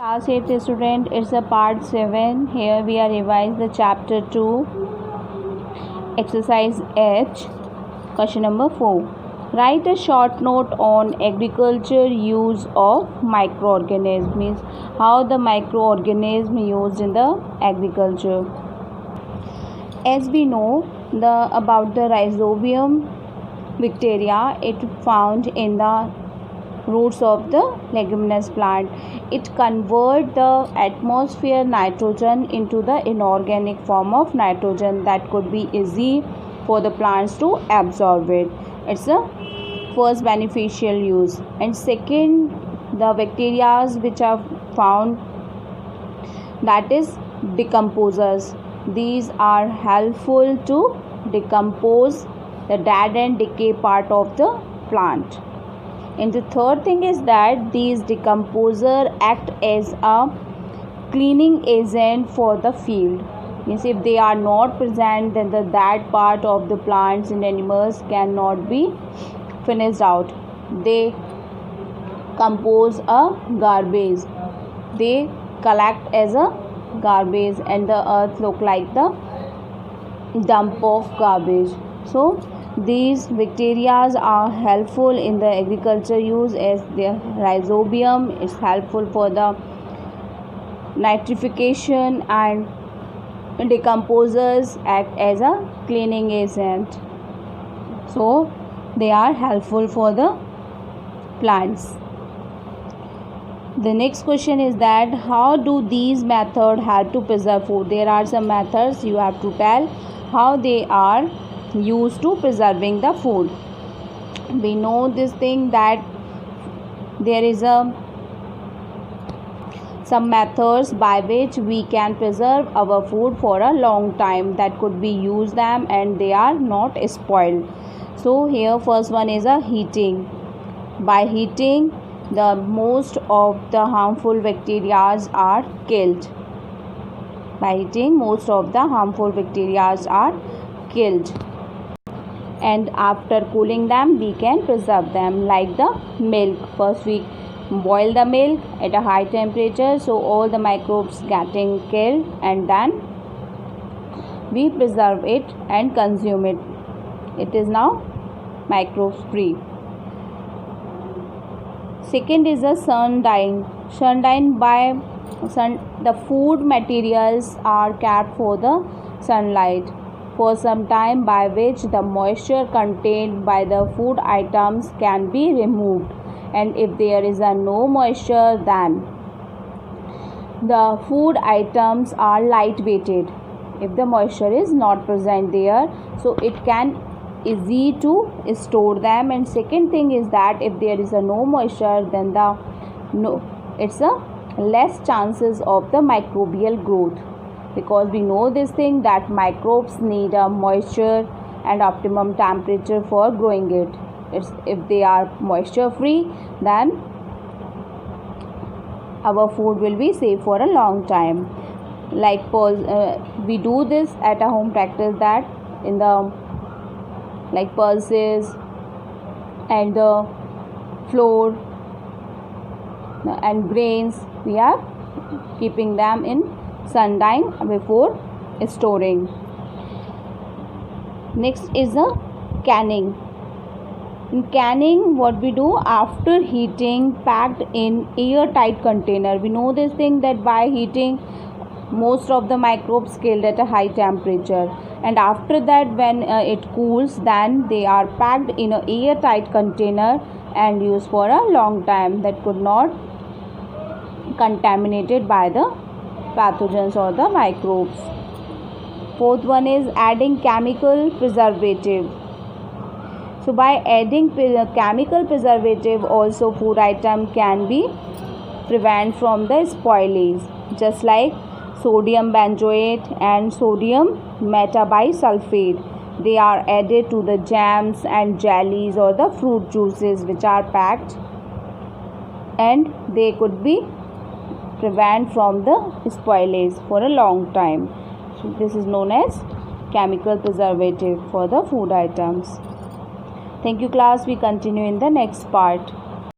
Class 8th student, it's a part 7. Here we are revise the chapter 2, exercise H, question number 4. Write a short note on agriculture use of microorganisms, means how the microorganism used in the agriculture. As we know about the Rhizobium bacteria, it found in the roots of the leguminous plant. It convert the atmosphere nitrogen into the inorganic form of nitrogen that could be easy for the plants to absorb it. It's the first beneficial use. And second, the bacteria which are found, that is decomposers. These are helpful to decompose the dead and decay part of the plant. And the third thing is that these decomposers act as a cleaning agent for the field. Means if they are not present, then that part of the plants and animals cannot be finished out. They compose a garbage. They collect as a garbage, and the earth look like the dump of garbage. So these bacteria are helpful in the agriculture use, as their rhizobium is helpful for the nitrification, and decomposers act as a cleaning agent. So they are helpful for the plants. The next question is that how do these methods help to preserve food? There are some methods you have to tell how they are used to preserving the food. We know this thing that there is some methods by which we can preserve our food for a long time, that could be used them and they are not spoiled. So here first one is a heating. By heating, the most of the harmful bacteria are killed. By heating, most of the harmful bacteria are killed. And after cooling them, we can preserve them. Like the milk, first we boil the milk at a high temperature, so all the microbes getting killed, and then we preserve it and consume it. It is now microbe free. Second is a sun dyeing. Sun dyeing, by the food materials are kept for the sunlight for some time, by which the moisture contained by the food items can be removed. And if there is no moisture, then the food items are light weighted. If the moisture is not present there, so it can easy to store them. And second thing is that if there is no moisture, then it's a less chances of the microbial growth, because we know this thing that microbes need a moisture and optimum temperature for growing it. If they are moisture free, then our food will be safe for a long time. Like we do this at a home practice, that in the like pulses and the flour and grains, we are keeping them in sun dyeing before storing. Next is a canning. In canning, what we do, after heating, packed in airtight container. We know this thing that by heating, most of the microbes killed at a high temperature, and after that when it cools, then they are packed in an airtight container and used for a long time, that could not contaminated by the pathogens or the microbes. Fourth one is adding chemical preservative. So by adding chemical preservative, also food item can be prevent from the spoilage, just like sodium benzoate and sodium metabisulfate. They are added to the jams and jellies or the fruit juices which are packed, and they could be prevent from the spoilage for a long time. So this is known as chemical preservative for the food items. Thank you class. We continue in the next part.